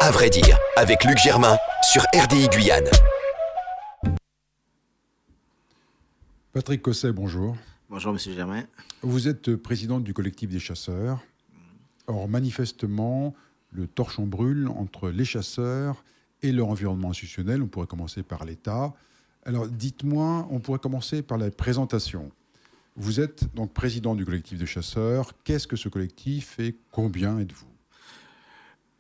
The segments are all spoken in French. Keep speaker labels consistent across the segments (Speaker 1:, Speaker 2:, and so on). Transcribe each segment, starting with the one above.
Speaker 1: À vrai dire, avec Luc Germain sur RDI Guyane.
Speaker 2: Patrick Cosset, bonjour.
Speaker 3: Bonjour, monsieur Germain.
Speaker 2: Vous êtes président du collectif des chasseurs. Or, manifestement, le torchon brûle entre les chasseurs et leur environnement institutionnel. On pourrait commencer par l'État. Alors, dites-moi, on pourrait commencer par la présentation. Vous êtes donc président du collectif des chasseurs. Qu'est-ce que ce collectif et combien êtes-vous ?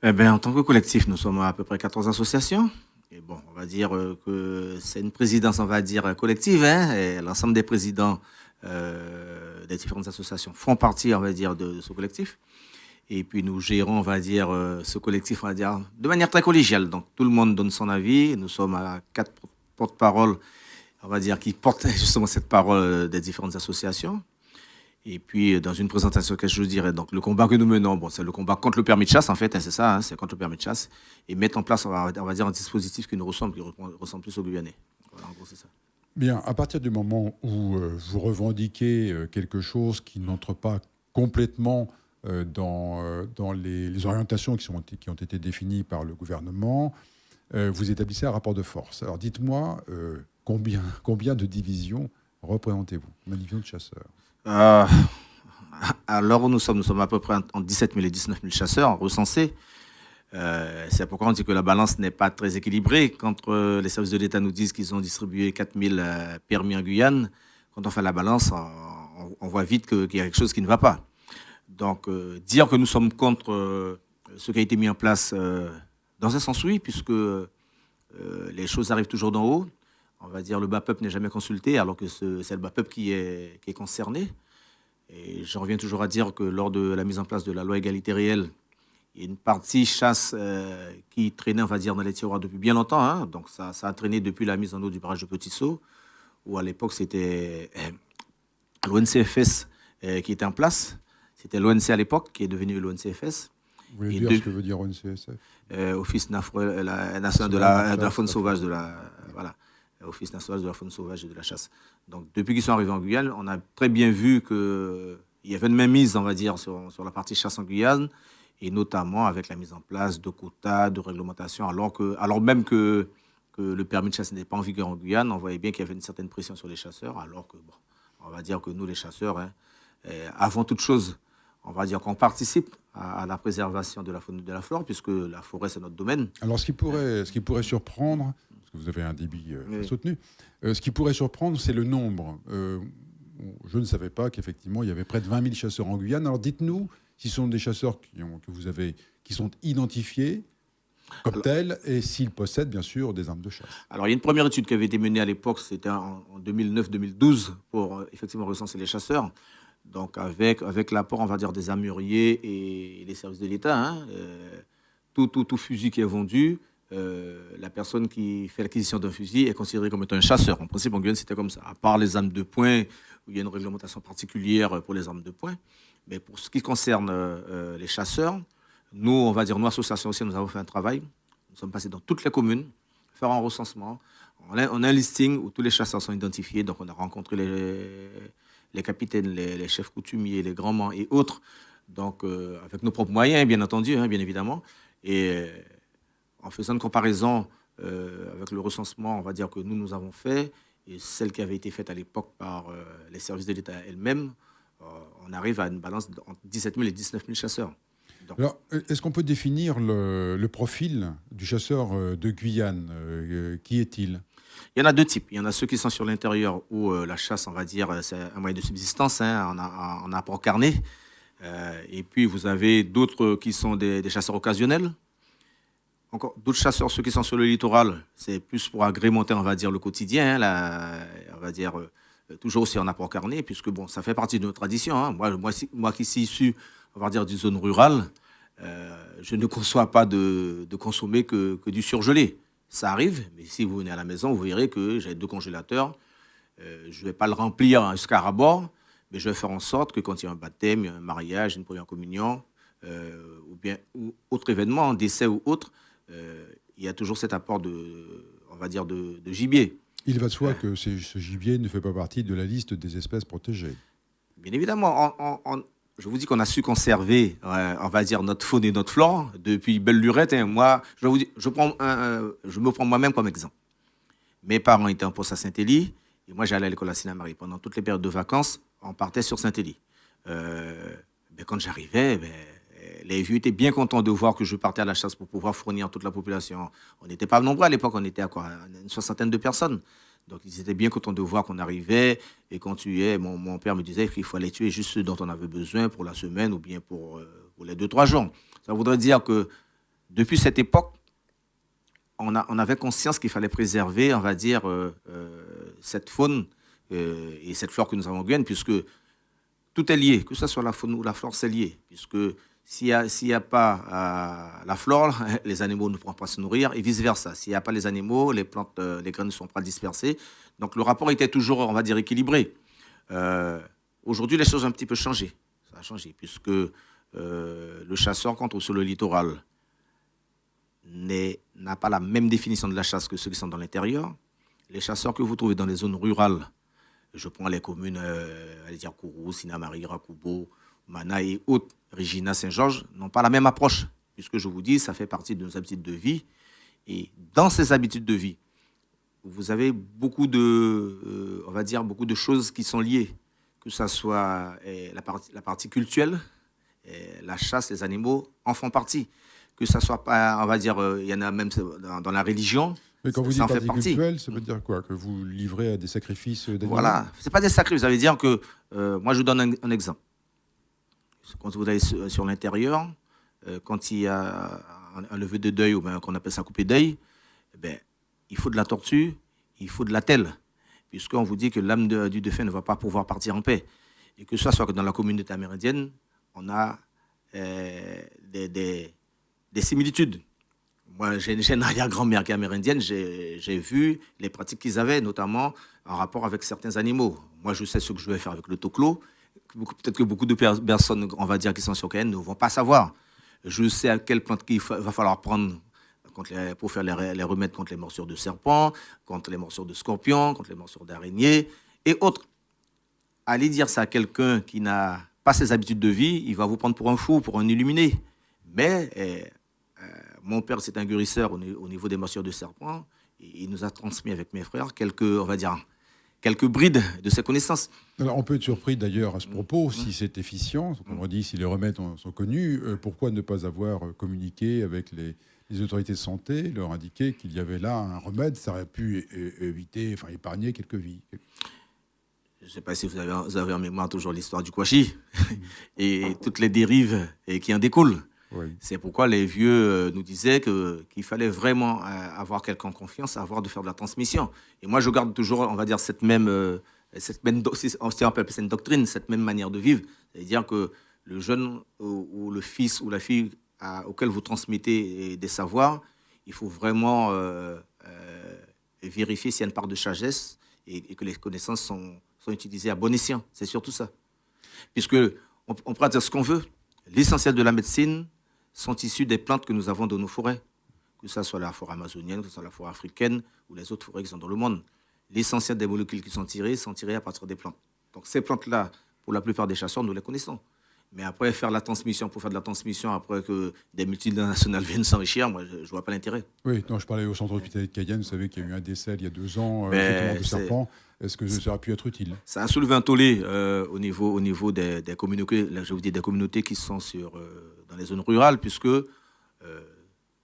Speaker 3: Eh bien, en tant que collectif, nous sommes à peu près 14 associations. Et bon, on va dire que c'est une présidence, on va dire, collective. Et l'ensemble des présidents des différentes associations font partie, on va dire, de ce collectif. Et puis, nous gérons, on va dire, ce collectif, on va dire, de manière très collégiale. Donc, tout le monde donne son avis. Nous sommes à 4 porte-paroles, on va dire, qui portent justement cette parole des différentes associations. Et puis, dans une présentation que je dirais, donc, le combat que nous menons, bon, c'est le combat contre le permis de chasse, en fait, c'est ça, c'est contre le permis de chasse, et mettre en place, on va dire, un dispositif qui nous ressemble, qui ressemble plus aux Guyanais. Voilà, en gros, c'est ça.
Speaker 2: Bien, à partir du moment où vous revendiquez quelque chose qui n'entre pas complètement dans les orientations qui ont été définies par le gouvernement, vous établissez un rapport de force. Alors, dites-moi, combien de divisions représentez-vous, combien de divisions de chasseurs ?
Speaker 3: À l'heure où nous sommes à peu près entre 17 000 et 19 000 chasseurs recensés. C'est pourquoi on dit que la balance n'est pas très équilibrée. Quand les services de l'État nous disent qu'ils ont distribué 4 000 permis en Guyane, quand on fait la balance, on voit vite qu'il y a quelque chose qui ne va pas. Donc, dire que nous sommes contre ce qui a été mis en place, dans un sens, oui, puisque les choses arrivent toujours d'en haut. On va dire le bas peuple n'est jamais consulté, alors que c'est le bas peuple qui est concerné. Et j'en reviens toujours à dire que lors de la mise en place de la loi égalité réelle, il y a une partie chasse qui traînait, on va dire, dans les tiroirs depuis bien longtemps. Hein. Donc ça a traîné depuis la mise en eau du barrage de Petit Saut, où à l'époque c'était l'ONCFS qui était en place. C'était l'ONC à l'époque qui est devenu l'ONCFS.
Speaker 2: Vous voulez dire ce que veut dire ONCSF ?
Speaker 3: Office national de la faune sauvage voilà. Office national de la faune sauvage et de la chasse. Donc, depuis qu'ils sont arrivés en Guyane, on a très bien vu qu'il y avait une mainmise, on va dire, sur la partie chasse en Guyane, et notamment avec la mise en place de quotas, de réglementations, alors même que le permis de chasse n'était pas en vigueur en Guyane, on voyait bien qu'il y avait une certaine pression sur les chasseurs, alors que, bon, on va dire que nous, les chasseurs, avant toute chose, on va dire qu'on participe à la préservation de la faune et de la flore, puisque la forêt, c'est notre domaine.
Speaker 2: Alors, ce qui pourrait surprendre, parce que vous avez un débit soutenu, ce qui pourrait surprendre, c'est le nombre. Je ne savais pas qu'effectivement, il y avait près de 20 000 chasseurs en Guyane. Alors, dites-nous si ce sont des chasseurs qui sont identifiés comme tels, et s'ils possèdent, bien sûr, des armes de chasse.
Speaker 3: Alors, il y a une première étude qui avait été menée à l'époque, c'était en 2009-2012, pour effectivement recenser les chasseurs. Donc, avec l'apport, on va dire, des armuriers et les services de l'État, hein, tout fusil qui est vendu, la personne qui fait l'acquisition d'un fusil est considérée comme étant un chasseur. En principe, en Guyane, c'était comme ça. À part les armes de poing, où il y a une réglementation particulière pour les armes de poing. Mais pour ce qui concerne les chasseurs, nous, on va dire, nous, associations aussi, nous avons fait un travail. Nous sommes passés dans toutes les communes, faire un recensement. On a un listing où tous les chasseurs sont identifiés. Donc, on a rencontré les capitaines, les chefs coutumiers, les grands-mans et autres. Donc, avec nos propres moyens, bien entendu, hein, bien évidemment. Et en faisant une comparaison avec le recensement, on va dire que nous avons fait, et celle qui avait été faite à l'époque par les services de l'État elles-mêmes, on arrive à une balance entre 17 000 et 19 000 chasseurs. Donc,
Speaker 2: alors, est-ce qu'on peut définir le profil du chasseur de Guyane ? Qui est-il ?
Speaker 3: il y en a deux types. Il y en a ceux qui sont sur l'intérieur où la chasse, on va dire, c'est un moyen de subsistance, hein, on a apport carné. Et puis, vous avez d'autres qui sont des chasseurs occasionnels. Encore d'autres chasseurs, ceux qui sont sur le littoral, c'est plus pour agrémenter, on va dire, le quotidien. Hein, on va dire, toujours aussi en apport carné, puisque bon, ça fait partie de notre tradition. Hein. Moi qui suis issu, on va dire, d'une zone rurale, je ne conçois pas de consommer que du surgelé. Ça arrive, mais si vous venez à la maison, vous verrez que j'ai 2 congélateurs. Je ne vais pas le remplir jusqu'à ras-bord, mais je vais faire en sorte que quand il y a un baptême, un mariage, une première communion, ou autre événement, un décès ou autre, il y a toujours cet apport on va dire, de gibier.
Speaker 2: Il va de soi que ce gibier ne fait pas partie de la liste des espèces protégées.
Speaker 3: Bien évidemment, je vous dis qu'on a su conserver, on va dire, notre faune et notre flore depuis belle lurette. Hein. Moi, je vous dis, je me prends moi-même comme exemple. Mes parents étaient en poste à Saint-Élie, et moi, j'allais à l'école à Sina-Marie. Pendant toutes les périodes de vacances, on partait sur Saint-Élie. Quand j'arrivais, les vieux étaient bien contents de voir que je partais à la chasse pour pouvoir fournir toute la population. On n'était pas nombreux à l'époque, on était à quoi, une soixantaine de personnes. Donc, ils étaient bien contents de voir qu'on arrivait et qu'on tuait. Mon père me disait qu'il fallait tuer juste ceux dont on avait besoin pour la semaine ou bien pour les 2-3 jours. Ça voudrait dire que depuis cette époque, on avait conscience qu'il fallait préserver, on va dire, cette faune et cette flore que nous avons en Guyane, puisque tout est lié, que ce soit la faune ou la flore, c'est lié. Puisque s'il y a pas la flore, les animaux ne pourront pas se nourrir, et vice-versa. S'il n'y a pas les animaux, les plantes, les graines ne sont pas dispersées. Donc le rapport était toujours, on va dire, équilibré. Aujourd'hui, les choses ont un petit peu changé. Ça a changé, puisque le chasseur, quand on est sur le littoral, n'a pas la même définition de la chasse que ceux qui sont dans l'intérieur. Les chasseurs que vous trouvez dans les zones rurales, je prends les communes, allez dire Kourou, Sinamari, Rakubo, Mana et autres, Regina, Saint-Georges, n'ont pas la même approche. Puisque je vous dis, ça fait partie de nos habitudes de vie. Et dans ces habitudes de vie, vous avez beaucoup de, on va dire, beaucoup de choses qui sont liées. Que ce soit la partie culturelle, la chasse, les animaux en font partie. Que ça soit pas, on va dire, il y en a même dans la religion.
Speaker 2: Mais quand vous
Speaker 3: ça
Speaker 2: dites
Speaker 3: en fait
Speaker 2: partie
Speaker 3: partie.
Speaker 2: culturelle, ça veut dire quoi? Que vous livrez à des sacrifices d'animaux?
Speaker 3: Voilà, c'est pas des sacrifices. Ça veut dire que, moi, je vous donne un exemple. Quand vous allez sur l'intérieur, quand il y a un lever de deuil ou bien qu'on appelle ça couper deuil, il faut de la tortue, il faut de la telle, puisqu'on vous dit que l'âme du défunt ne va pas pouvoir partir en paix. Et que ce soit que dans la communauté amérindienne, on a des similitudes. Moi, j'ai une arrière-grand-mère qui est amérindienne, j'ai vu les pratiques qu'ils avaient, notamment en rapport avec certains animaux. Moi, je sais ce que je vais faire avec le toclo. Peut-être que beaucoup de personnes, on va dire, qui sont sur Cayenne ne vont pas savoir. Je sais à quelle plante il va falloir prendre pour faire les remèdes contre les morsures de serpents, contre les morsures de scorpions, contre les morsures d'araignées et autres. Aller dire ça à quelqu'un qui n'a pas ses habitudes de vie, il va vous prendre pour un fou, pour un illuminé. Mais mon père, c'est un guérisseur au niveau des morsures de serpents. Il nous a transmis avec mes frères quelques brides de ses connaissances.
Speaker 2: Alors, on peut être surpris d'ailleurs à ce propos, si c'est efficient, comme on dit, si les remèdes sont connus, pourquoi ne pas avoir communiqué avec les autorités de santé, leur indiquer qu'il y avait là un remède, ça aurait pu éviter, enfin épargner quelques vies.
Speaker 3: Je ne sais pas si vous avez en mémoire toujours l'histoire du Kouachi et toutes les dérives qui en découlent.
Speaker 2: Oui.
Speaker 3: C'est pourquoi les vieux nous disaient qu'il fallait vraiment avoir quelqu'un en confiance, avoir de faire de la transmission. Et moi, je garde toujours, on va dire, cette même si on appelle ça une doctrine, cette même manière de vivre. C'est-à-dire que le jeune ou le fils ou la fille auquel vous transmettez des savoirs, il faut vraiment vérifier s'il y a une part de sagesse et que les connaissances sont utilisées à bon escient. C'est surtout ça. Puisque on pourra dire ce qu'on veut. L'essentiel de la médecine sont issus des plantes que nous avons dans nos forêts, que ce soit la forêt amazonienne, que ce soit la forêt africaine ou les autres forêts qui sont dans le monde. L'essentiel des molécules qui sont tirées à partir des plantes. Donc ces plantes-là, pour la plupart des chasseurs, nous les connaissons. Mais après, faire de la transmission, pour faire de la transmission, après que des multinationales viennent s'enrichir, moi, je ne vois pas l'intérêt.
Speaker 2: Oui, non, je parlais au centre hospitalier de Cayenne, vous savez qu'il y a eu un décès il y a 2 ans, effectivement, de serpent. Est-ce que ça aurait pu être utile?
Speaker 3: Ça a soulevé un tollé au niveau des communautés, je vous dis des communautés qui sont dans les zones rurales, puisque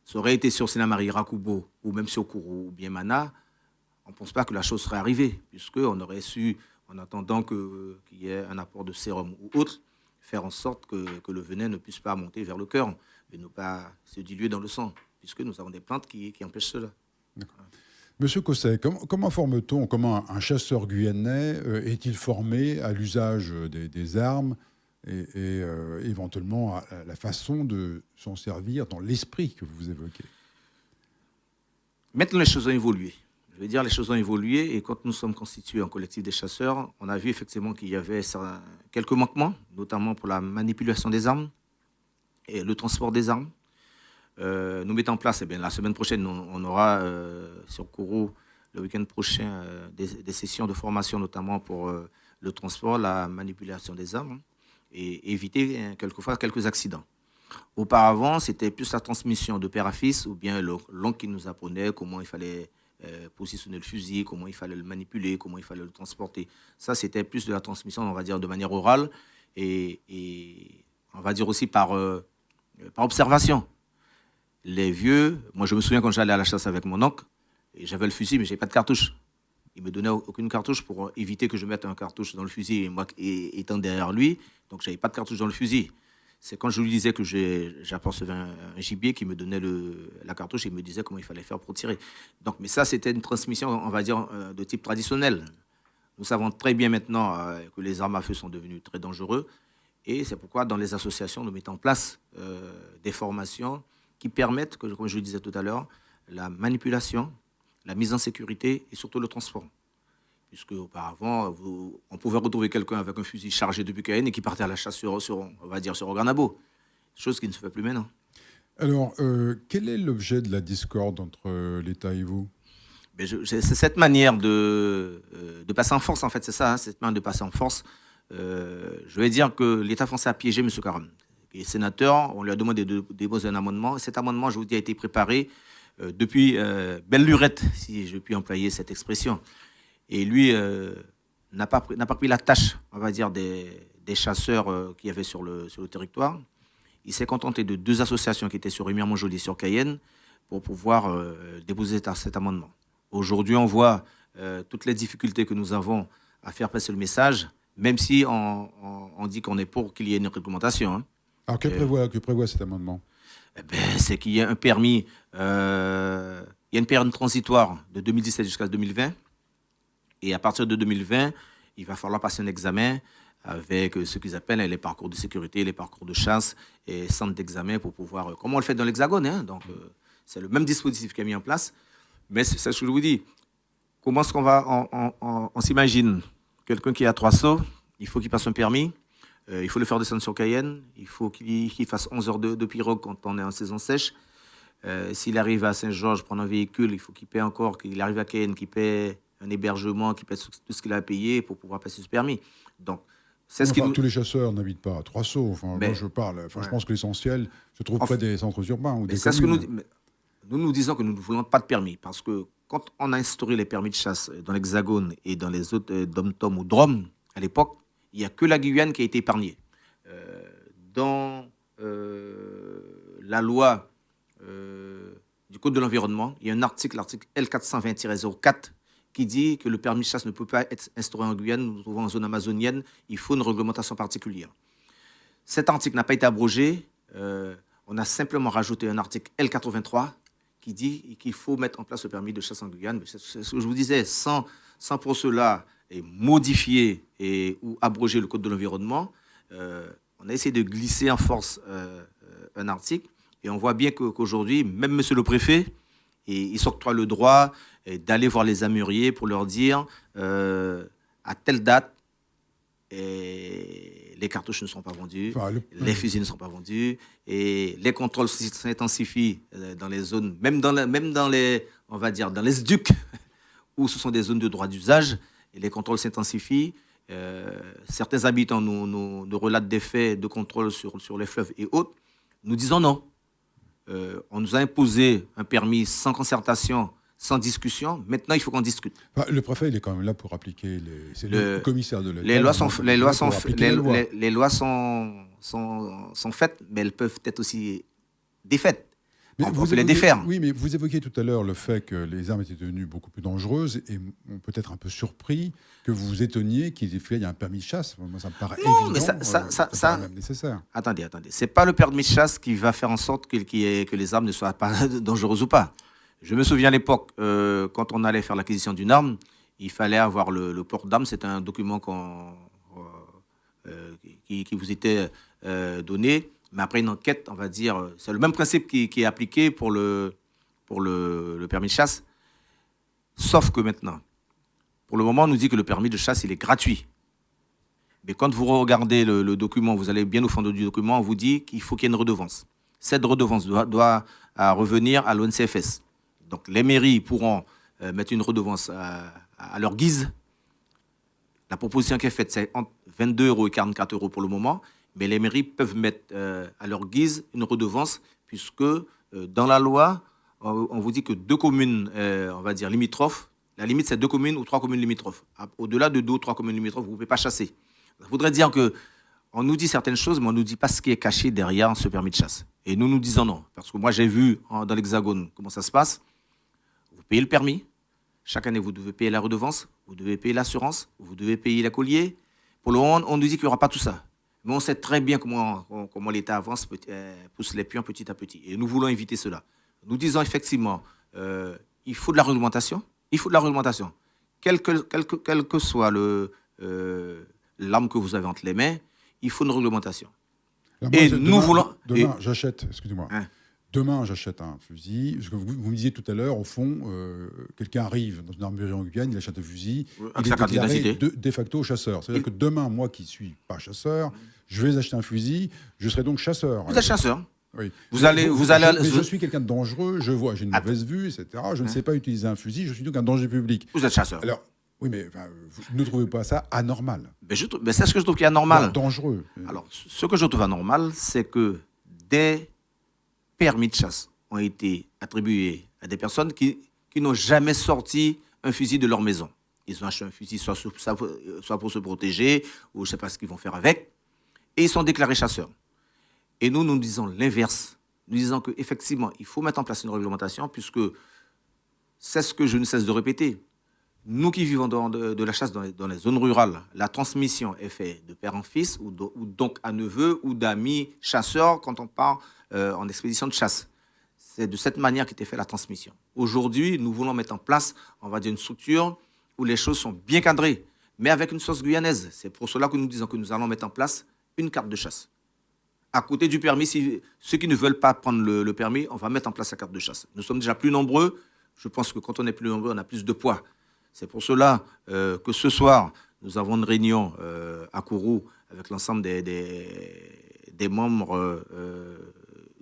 Speaker 3: ça aurait été sur Sinamari, Rakubo, ou même sur Kourou ou bien Mana, on ne pense pas que la chose serait arrivée, puisqu'on aurait su, en attendant qu'il y ait un apport de sérum ou autre, faire en sorte que le venin ne puisse pas monter vers le cœur et ne pas se diluer dans le sang, puisque nous avons des plantes qui empêchent cela.
Speaker 2: D'accord. Monsieur Cosset, comment forme-t-on, comment un chasseur guyanais est-il formé à l'usage des armes et éventuellement à la façon de s'en servir dans l'esprit que vous évoquez?
Speaker 3: Maintenant, les choses ont évolué. Je veux dire, les choses ont évolué et quand nous sommes constitués en collectif des chasseurs, on a vu effectivement qu'il y avait quelques manquements, notamment pour la manipulation des armes et le transport des armes. Nous mettons en place, la semaine prochaine, on aura sur Kourou, le week-end prochain, des sessions de formation, notamment pour le transport, la manipulation des armes. et éviter quelquefois quelques accidents. Auparavant, c'était plus la transmission de père à fils ou bien l'oncle qui nous apprenait comment il fallait positionner le fusil, comment il fallait le manipuler, comment il fallait le transporter. Ça, c'était plus de la transmission, on va dire, de manière orale et on va dire aussi par observation. Les vieux, moi je me souviens quand j'allais à la chasse avec mon oncle, et j'avais le fusil, mais je n'avais pas de cartouche. Il ne me donnait aucune cartouche pour éviter que je mette un cartouche dans le fusil, et moi étant derrière lui, donc je n'avais pas de cartouche dans le fusil. C'est quand je lui disais que j'apercevais un gibier qui me donnait la cartouche et il me disait comment il fallait faire pour tirer. Donc, mais ça, c'était une transmission, on va dire, de type traditionnel. Nous savons très bien maintenant que les armes à feu sont devenues très dangereuses. Et c'est pourquoi, dans les associations, nous mettons en place des formations qui permettent, comme je le disais tout à l'heure, la manipulation, la mise en sécurité et surtout le transport. Puisque auparavant, on pouvait retrouver quelqu'un avec un fusil chargé depuis Cayenne et qui partait à la chasse sur on va dire, sur Organabo. Chose qui ne se fait plus maintenant.
Speaker 2: Alors, quel est l'objet de la discorde entre l'État et vous ?
Speaker 3: C'est cette manière de passer en force, en fait, c'est ça, hein, cette manière de passer en force. Je vais dire que l'État français a piégé M. Karam. Il est sénateur, on lui a demandé de déposer un amendement. Cet amendement, je vous dis, a été préparé depuis belle lurette, si je puis employer cette expression. Et lui n'a pas pris la tâche, on va dire, des chasseurs qu'il y avait sur le territoire. Il s'est contenté de 2 associations qui étaient sur Rémière-Montjoly, sur Cayenne, pour pouvoir déposer cet amendement. Aujourd'hui, on voit toutes les difficultés que nous avons à faire passer le message, même si on dit qu'on est pour qu'il y ait une réglementation. Hein.
Speaker 2: Alors, que prévoit cet amendement ?
Speaker 3: C'est qu'il y a un permis, il y a une période transitoire de 2017 jusqu'à 2020. Et à partir de 2020, il va falloir passer un examen avec ce qu'ils appellent les parcours de sécurité, les parcours de chasse et centres d'examen pour pouvoir... Comme on le fait dans l'Hexagone, hein, donc c'est le même dispositif qui est mis en place. Mais c'est ce que je vous dis. Comment est-ce qu'on va... On s'imagine quelqu'un qui a 3 sauts, il faut qu'il passe un permis, il faut le faire descendre sur Cayenne, il faut qu'il fasse 11 heures de pirogue quand on est en saison sèche. S'il arrive à Saint-Georges, prendre un véhicule, il faut qu'il paie encore, qu'il arrive à Cayenne, qu'il paie un hébergement, qu'il paie tout ce qu'il a payé pour pouvoir passer ce permis. Donc,
Speaker 2: tous les chasseurs n'habitent pas à 3 sauts. Enfin, moi, je parle. Enfin, ouais. Je pense que l'essentiel se trouve près des centres urbains ou des communes.
Speaker 3: Nous disons que nous ne voulons pas de permis parce que quand on a instauré les permis de chasse dans l'Hexagone et dans les autres dom-tom ou DROM, à l'époque, il n'y a que la Guyane qui a été épargnée. Dans la loi du Code de l'environnement, il y a un article, l'article L420-04, qui dit que le permis de chasse ne peut pas être instauré en Guyane. Nous nous trouvons en zone amazonienne, il faut une réglementation particulière. Cet article n'a pas été abrogé. On a simplement rajouté un article L83 qui dit qu'il faut mettre en place le permis de chasse en Guyane. C'est ce que je vous disais, sans pour cela modifier ou abroger le Code de l'environnement, on a essayé de glisser en force un article. Et on voit bien qu'aujourd'hui, même monsieur le préfet, il s'octroie le droit d'aller voir les armuriers pour leur dire à telle date, les cartouches ne sont pas vendues, les fusils ne sont pas vendus, et les contrôles s'intensifient dans les zones, même dans les, on va dire, dans les SDUC, où ce sont des zones de droit d'usage, et les contrôles s'intensifient. Certains habitants nous relatent des faits de contrôle sur les fleuves et autres. Nous disons non. On nous a imposé un permis sans concertation, sans discussion. Maintenant, il faut qu'on discute.
Speaker 2: Le préfet, il est quand même là pour appliquer c'est le commissaire de l'État.
Speaker 3: Les lois sont faites, mais elles peuvent être aussi défaites. On peut les défaire.
Speaker 2: Oui, mais vous évoquiez tout à l'heure le fait que les armes étaient devenues beaucoup plus dangereuses et on peut être un peu surpris que vous vous étonniez qu'il y ait un permis de chasse. Moi, ça me paraît évident.
Speaker 3: Mais ça
Speaker 2: paraît même nécessaire.
Speaker 3: Attendez. C'est pas le permis de chasse qui va faire en sorte que les armes ne soient pas dangereuses ou pas. Je me souviens à l'époque, quand on allait faire l'acquisition d'une arme, il fallait avoir le port d'arme. C'est un document qui vous était donné. Mais après une enquête, on va dire, c'est le même principe qui est appliqué pour le permis de chasse. Sauf que maintenant, pour le moment, on nous dit que le permis de chasse, il est gratuit. Mais quand vous regardez le document, vous allez bien au fond du document, on vous dit qu'il faut qu'il y ait une redevance. Cette redevance doit revenir à l'ONCFS. Donc les mairies pourront mettre une redevance à leur guise. La proposition qui est faite, c'est entre 22 € et 44 € pour le moment. Mais les mairies peuvent mettre à leur guise une redevance, puisque dans la loi, on vous dit que 2 communes, on va dire limitrophes, la limite c'est 2 communes ou 3 communes limitrophes. Au-delà de 2 ou 3 communes limitrophes, vous ne pouvez pas chasser. Ça voudrait dire que on nous dit certaines choses, mais on ne nous dit pas ce qui est caché derrière ce permis de chasse. Et nous disons non. Parce que moi, j'ai vu dans l'Hexagone comment ça se passe. Vous payez le permis. Chaque année, vous devez payer la redevance. Vous devez payer l'assurance. Vous devez payer les colliers. Pour le moment, on nous dit qu'il n'y aura pas tout ça. Mais on sait très bien comment l'État avance, pousse les pions petit à petit. Et nous voulons éviter cela. Nous disons effectivement, il faut de la réglementation. Il faut de la réglementation. Quel que soit l'arme que vous avez entre les mains, il faut une réglementation.
Speaker 2: Alors moi,
Speaker 3: Et
Speaker 2: demain,
Speaker 3: nous voulons...
Speaker 2: Demain, j'achète, excusez-moi.
Speaker 3: Hein.
Speaker 2: Demain, j'achète un fusil. Parce que vous me disiez tout à l'heure, au fond, quelqu'un arrive dans une armurerie en Guyane, il achète un fusil,
Speaker 3: Avec
Speaker 2: il
Speaker 3: sa
Speaker 2: est
Speaker 3: carte
Speaker 2: déclaré
Speaker 3: d'identité.
Speaker 2: de facto chasseur. C'est-à-dire que demain, moi qui ne suis pas chasseur, je vais acheter un fusil, je serai donc chasseur.
Speaker 3: Vous êtes chasseur.
Speaker 2: Oui.
Speaker 3: Vous allez...
Speaker 2: Mais je suis quelqu'un de dangereux, j'ai une mauvaise vue, etc. Je ne sais pas utiliser un fusil, je suis donc un danger public.
Speaker 3: Vous êtes chasseur.
Speaker 2: Alors, oui, mais vous ne trouvez pas ça anormal?
Speaker 3: Mais c'est ce que je trouve qui est anormal.
Speaker 2: Voilà, dangereux.
Speaker 3: Alors, ce que je trouve anormal, c'est que des permis de chasse ont été attribués à des personnes qui n'ont jamais sorti un fusil de leur maison. Ils ont acheté un fusil soit pour se protéger, ou je ne sais pas ce qu'ils vont faire avec, et ils sont déclarés chasseurs. Et nous disons l'inverse. Nous disons qu'effectivement, il faut mettre en place une réglementation, puisque c'est ce que je ne cesse de répéter. Nous qui vivons de la chasse dans les zones rurales, la transmission est faite de père en fils, ou donc à neveu, ou d'amis chasseurs quand on part en expédition de chasse. C'est de cette manière qu'était faite la transmission. Aujourd'hui, nous voulons mettre en place, on va dire, une structure où les choses sont bien cadrées, mais avec une sauce guyanaise. C'est pour cela que nous disons que nous allons mettre en place une carte de chasse. À côté du permis, ceux qui ne veulent pas prendre le permis, on va mettre en place la carte de chasse. Nous sommes déjà plus nombreux. Je pense que quand on est plus nombreux, on a plus de poids. C'est pour cela que ce soir, nous avons une réunion à Kourou avec l'ensemble des membres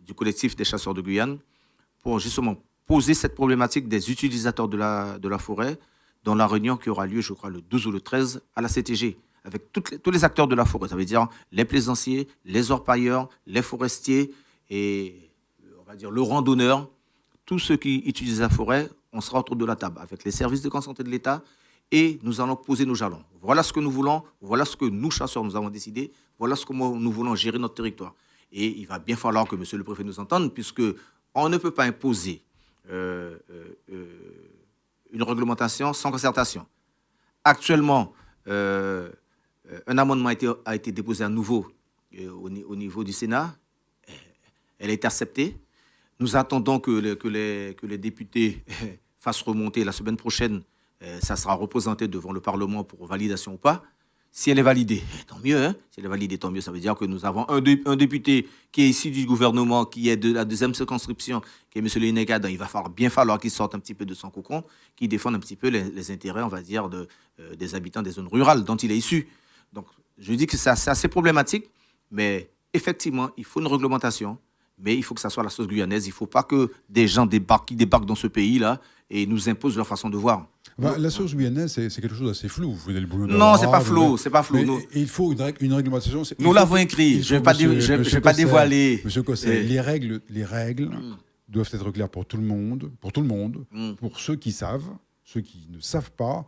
Speaker 3: du collectif des chasseurs de Guyane pour justement poser cette problématique des utilisateurs de la forêt dans la réunion qui aura lieu, je crois, le 12 ou le 13 à la CTG, avec tous les acteurs de la forêt. Ça veut dire les plaisanciers, les orpailleurs, les forestiers et, on va dire, le randonneur. Tous ceux qui utilisent la forêt, on sera autour de la table avec les services de santé de l'État et nous allons poser nos jalons. Voilà ce que nous voulons, voilà ce que nous, chasseurs, nous avons décidé, voilà ce que nous voulons gérer notre territoire. Et il va bien falloir que monsieur le préfet nous entende, puisqu'on ne peut pas imposer une réglementation sans concertation. Actuellement, un amendement a été déposé à nouveau au niveau du Sénat. Elle a été acceptée. Nous attendons que les députés fassent remonter la semaine prochaine. Ça sera représenté devant le Parlement pour validation ou pas. Si elle est validée, tant mieux. Hein? Si elle est validée, tant mieux. Ça veut dire que nous avons un député qui est issu du gouvernement, qui est de la deuxième circonscription, qui est M. Lénéga. Il va bien falloir qu'il sorte un petit peu de son cocon, qu'il défende un petit peu les intérêts, on va dire, des habitants des zones rurales dont il est issu. Donc, je dis que c'est assez problématique, mais effectivement, il faut une réglementation. Mais il faut que ça soit la sauce guyanaise. Il ne faut pas que des gens qui débarquent dans ce pays-là et nous imposent leur façon de voir.
Speaker 2: La sauce guyanaise, c'est quelque chose d'assez flou. Vous faisiez le boulot
Speaker 3: non, c'est pas flou. C'est pas flou.
Speaker 2: Et il faut une réglementation.
Speaker 3: Nous l'avons écrit. Je ne vais pas dévoiler.
Speaker 2: Monsieur Cosset, les règles doivent être claires pour tout le monde, pour ceux qui savent, ceux qui ne savent pas,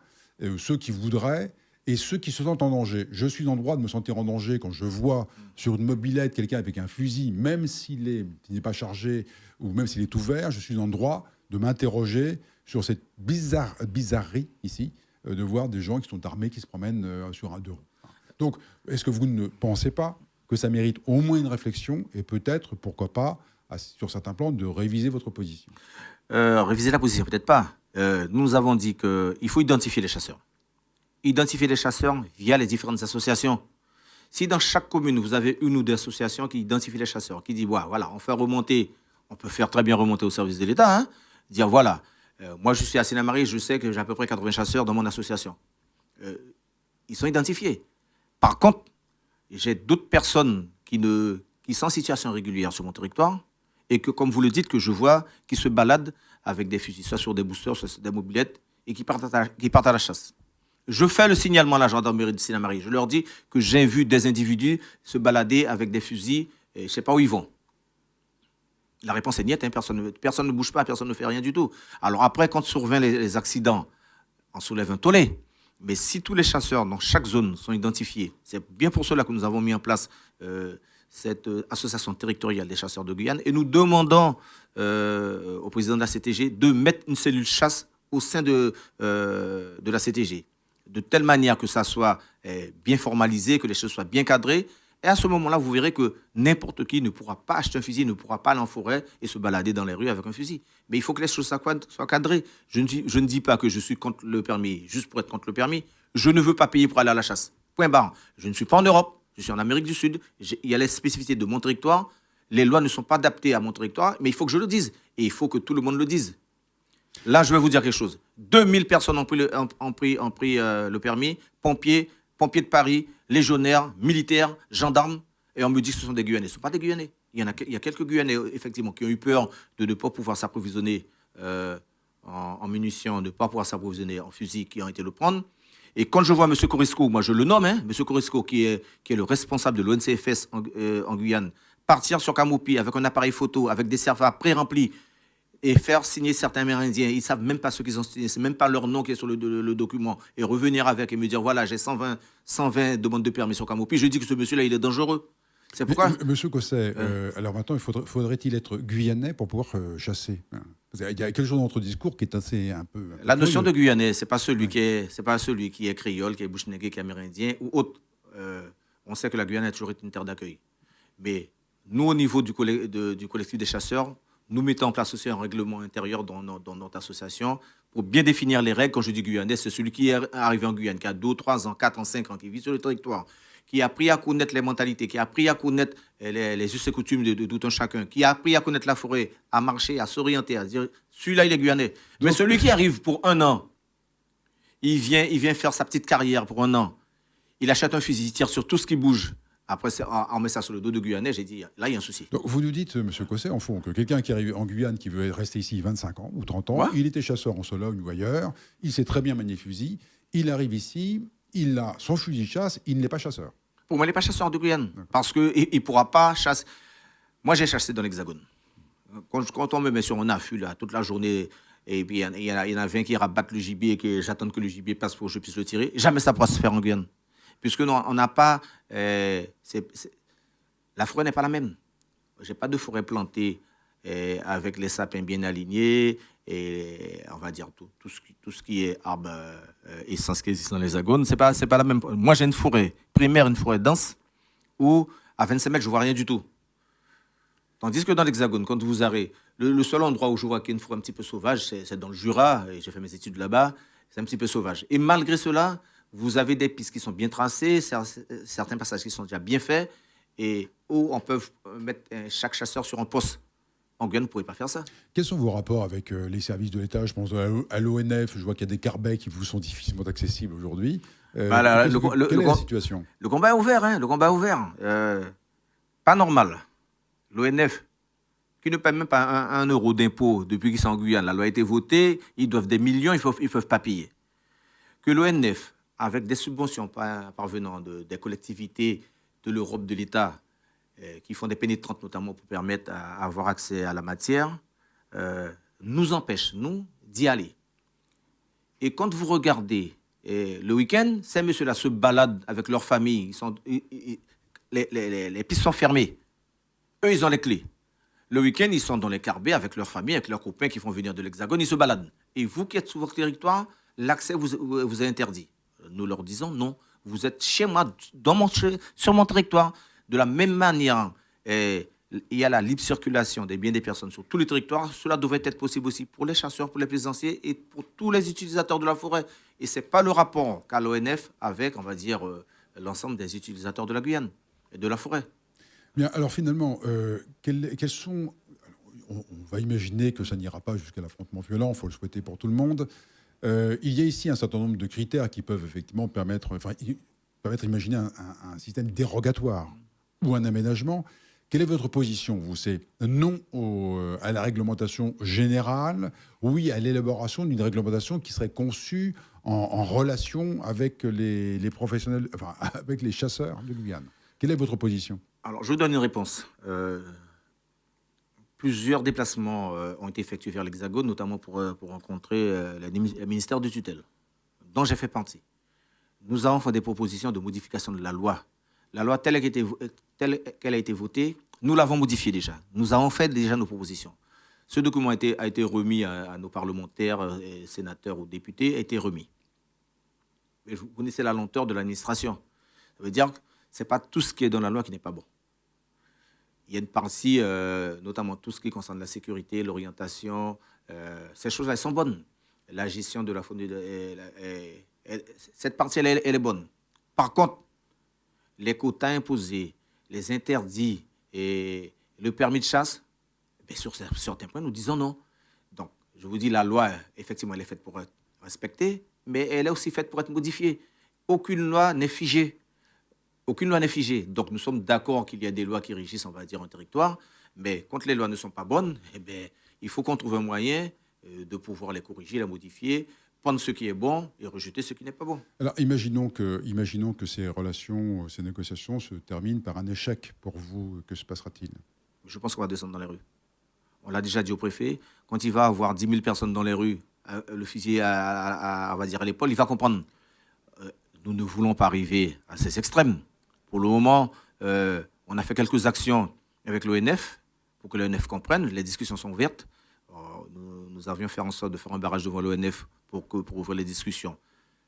Speaker 2: ceux qui voudraient et ceux qui se sentent en danger. Je suis en droit de me sentir en danger quand je vois sur une mobilette quelqu'un avec un fusil, même s'il n'est pas chargé ou même s'il est ouvert, je suis en droit de m'interroger sur cette bizarrerie ici, de voir des gens qui sont armés, qui se promènent sur un deux roues. Donc, est-ce que vous ne pensez pas que ça mérite au moins une réflexion et peut-être, pourquoi pas, sur certains plans, de réviser votre position?
Speaker 3: Réviser la position, peut-être pas. Nous avons dit qu'il faut identifier les chasseurs. Identifier les chasseurs via les différentes associations. Si dans chaque commune, vous avez une ou deux associations qui identifient les chasseurs, qui disent, voilà, on peut faire très bien remonter au service de l'État, hein, dire, voilà, moi je suis à Sénat-Marie, je sais que j'ai à peu près 80 chasseurs dans mon association. Ils sont identifiés. Par contre, j'ai d'autres personnes qui sont en situation régulière sur mon territoire et que, comme vous le dites, que je vois, qui se baladent avec des fusils, soit sur des boosters, soit sur des mobilettes, et qui partent à la chasse. Je fais le signalement à la gendarmerie de Sinnamary. Je leur dis que j'ai vu des individus se balader avec des fusils et je ne sais pas où ils vont. La réponse est niet, hein, personne ne bouge pas, personne ne fait rien du tout. Alors après, quand surviennent les accidents, on soulève un tollé. Mais si tous les chasseurs dans chaque zone sont identifiés, c'est bien pour cela que nous avons mis en place cette association territoriale des chasseurs de Guyane et nous demandons au président de la CTG de mettre une cellule chasse au sein de la CTG, de telle manière que ça soit bien formalisé, que les choses soient bien cadrées. Et à ce moment-là, vous verrez que n'importe qui ne pourra pas acheter un fusil, ne pourra pas aller en forêt et se balader dans les rues avec un fusil. Mais il faut que les choses soient cadrées. Je ne dis pas que je suis contre le permis juste pour être contre le permis. Je ne veux pas payer pour aller à la chasse. Point barre. Je ne suis pas en Europe, je suis en Amérique du Sud. Il y a les spécificités de mon territoire. Les lois ne sont pas adaptées à mon territoire, mais il faut que je le dise. Et il faut que tout le monde le dise. Là, je vais vous dire quelque chose. 2000 personnes ont pris le permis, pompiers de Paris, légionnaires, militaires, gendarmes, et on me dit que ce sont des Guyanais. Ce ne sont pas des Guyanais. Il y a quelques Guyanais, effectivement, qui ont eu peur de ne pas pouvoir s'approvisionner en munitions, de ne pas pouvoir s'approvisionner en fusils, qui ont été le prendre. Et quand je vois M. Corisco, moi je le nomme, hein, M. Corisco, qui est le responsable de l'ONCFS en Guyane, partir sur Camopi avec un appareil photo, avec des serveurs pré-remplis, et faire signer certains Amérindiens, ils ne savent même pas ce qu'ils ont signé, ce n'est même pas leur nom qui est sur le document, et revenir avec et me dire, voilà, j'ai 120 demandes de permis sur Camopi, je dis que ce monsieur-là, il est dangereux. C'est pourquoi...
Speaker 2: Monsieur Cosset, alors maintenant, faudrait-il être guyanais pour pouvoir chasser? Il y a quelque chose dans notre discours qui est assez un peu...
Speaker 3: La notion de guyanais, ce n'est pas celui qui est créole, qui est bouche-négué, qui est amérindien ou autre. On sait que la Guyane a toujours été une terre d'accueil. Mais nous, au niveau du collectif des chasseurs, nous mettons en place aussi un règlement intérieur dans notre association pour bien définir les règles. Quand je dis guyanais, c'est celui qui est arrivé en Guyane, qui a 2, 3 ans, 4 ans, 5 ans, qui vit sur le territoire, qui a appris à connaître les mentalités, qui a appris à connaître les us et coutumes de tout un chacun, qui a appris à connaître la forêt, à marcher, à s'orienter, à se dire, celui-là, il est guyanais. Mais celui qui arrive pour 1 an, il vient faire sa petite carrière pour 1 an, il achète un fusil, il tire sur tout ce qui bouge. Après, on met ça sur le dos de Guyanais, j'ai dit, là, il y a un souci.
Speaker 2: Donc, vous nous dites, M. Cosset, en fond, que quelqu'un qui arrive en Guyane, qui veut rester ici 25 ans ou 30 ans, il était chasseur en Sologne ou ailleurs, il sait très bien manier fusil, il arrive ici, il a son fusil de chasse, il n'est pas chasseur.
Speaker 3: Pour moi, il n'est pas chasseur de Guyane, parce qu'il ne pourra pas chasser. Moi, j'ai chassé dans l'Hexagone. Quand on me met sur un affût, là, toute la journée, et puis il y en a 20 qui rabattent le gibier, et que j'attends que le gibier passe pour que je puisse le tirer, jamais ça pourra se faire en Guyane. Puisque on n'a pas... la forêt n'est pas la même. Je n'ai pas de forêt plantée avec les sapins bien alignés, et on va dire tout ce qui est arbre essence qui existe dans l'Hexagone, c'est pas la même. Moi, j'ai une forêt primaire, une forêt dense, où à 25 mètres, je ne vois rien du tout. Tandis que dans l'Hexagone, quand vous arrivez, le seul endroit où je vois qu'il y a une forêt un petit peu sauvage, c'est dans le Jura, et j'ai fait mes études là-bas, c'est un petit peu sauvage. Et malgré cela, vous avez des pistes qui sont bien tracées, certains passages qui sont déjà bien faits, et où on peut mettre chaque chasseur sur un poste. En Guyane, vous ne pouvez pas faire ça.
Speaker 2: Quels sont vos rapports avec les services de l'État? Je pense à l'ONF, je vois qu'il y a des carbets qui vous sont difficilement accessibles aujourd'hui. Quelle est la situation?
Speaker 3: Le combat est ouvert, hein, le combat est ouvert. Pas normal. L'ONF, qui ne paie même pas un euro d'impôt depuis qu'ils sont en Guyane, la loi a été votée, ils doivent des millions, ils ne peuvent pas payer. Que l'ONF, avec des subventions parvenant des collectivités de l'Europe, de l'État, qui font des pénétrantes notamment pour permettre à avoir accès à la matière, nous empêche, nous, d'y aller. Et quand vous regardez le week-end, ces messieurs-là se baladent avec leur famille, les pistes sont fermées. Eux, ils ont les clés. Le week-end, ils sont dans les carbets avec leur famille, avec leurs copains qui font venir de l'Hexagone, ils se baladent. Et vous qui êtes sur votre territoire, l'accès vous est interdit. Nous leur disons non, vous êtes chez moi, sur mon territoire. De la même manière, il y a la libre circulation des biens des personnes sur tous les territoires. Cela devrait être possible aussi pour les chasseurs, pour les plaisanciers et pour tous les utilisateurs de la forêt. Et ce n'est pas le rapport qu'a l'ONF avec, on va dire, l'ensemble des utilisateurs de la Guyane et de la forêt.
Speaker 2: Bien, alors finalement, quels sont... On va imaginer que ça n'ira pas jusqu'à l'affrontement violent, il faut le souhaiter pour tout le monde. Il y a ici un certain nombre de critères qui peuvent effectivement permettre d'imaginer un système dérogatoire ou un aménagement. Quelle est votre position, vous? C'est non à la réglementation générale, oui à l'élaboration d'une réglementation qui serait conçue en relation avec les professionnels, enfin, avec les chasseurs de Guyane. Quelle est votre position?
Speaker 3: Alors, je vous donne une réponse. Plusieurs déplacements ont été effectués vers l'Hexagone, notamment pour rencontrer le ministère de tutelle, dont j'ai fait partie. Nous avons fait des propositions de modification de la loi. La loi telle qu'elle a été votée, nous l'avons modifiée déjà. Nous avons fait déjà nos propositions. Ce document a été remis à nos parlementaires, sénateurs ou députés, a été remis. Mais vous connaissez la lenteur de l'administration. Ça veut dire que ce n'est pas tout ce qui est dans la loi qui n'est pas bon. Il y a une partie, notamment tout ce qui concerne la sécurité, l'orientation, ces choses-là, elles sont bonnes. La gestion de la faune, cette partie, elle est bonne. Par contre, les quotas imposés, les interdits et le permis de chasse, sur certains points, nous disons non. Donc, je vous dis, la loi, effectivement, elle est faite pour être respectée, mais elle est aussi faite pour être modifiée. Aucune loi n'est figée. Aucune loi n'est figée. Donc, nous sommes d'accord qu'il y a des lois qui régissent, on va dire, un territoire, mais quand les lois ne sont pas bonnes, il faut qu'on trouve un moyen de pouvoir les corriger, les modifier, prendre ce qui est bon et rejeter ce qui n'est pas bon.
Speaker 2: Alors, imaginons que ces relations, ces négociations se terminent par un échec pour vous. Que se passera-t-il?
Speaker 3: Je pense qu'on va descendre dans les rues. On l'a déjà dit au préfet, quand il va avoir 10 000 personnes dans les rues, le fusil on va dire à l'épaule, il va comprendre. Nous ne voulons pas arriver à ces extrêmes. Pour le moment, on a fait quelques actions avec l'ONF pour que l'ONF comprenne. Les discussions sont ouvertes. Nous avions fait en sorte de faire un barrage devant l'ONF pour ouvrir les discussions.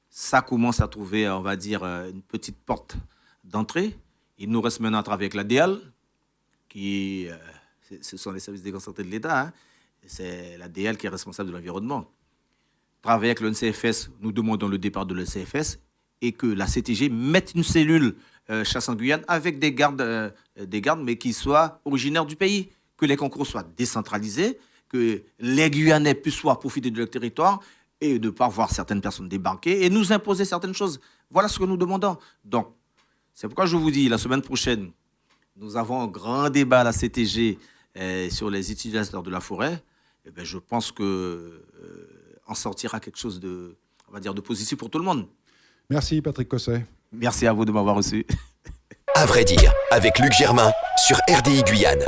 Speaker 3: Ça commence à trouver, on va dire, une petite porte d'entrée. Il nous reste maintenant à travailler avec la DEAL, qui, ce sont les services déconcentrés de l'État. Hein. C'est la DEAL qui est responsable de l'environnement. Travailler avec l'ONCFS, nous demandons le départ de l'ONCFS et que la CTG mette une cellule chasse en Guyane avec des gardes, mais qui soient originaires du pays, que les concours soient décentralisés, que les Guyanais puissent profiter de leur territoire et de ne pas voir certaines personnes débarquer et nous imposer certaines choses. Voilà ce que nous demandons. Donc, c'est pourquoi je vous dis, la semaine prochaine, nous avons un grand débat à la CTG sur les utilisateurs de la forêt. Et je pense que en sortira quelque chose de, on va dire, de positif pour tout le monde.
Speaker 2: Merci Patrick Cosset.
Speaker 3: Merci à vous de m'avoir reçu.
Speaker 1: À vrai dire, avec Luc Germain sur RDI Guyane.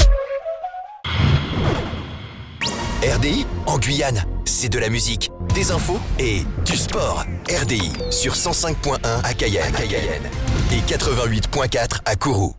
Speaker 1: RDI en Guyane, c'est de la musique, des infos et du sport. RDI sur 105.1 à Cayenne et 88.4 à Kourou.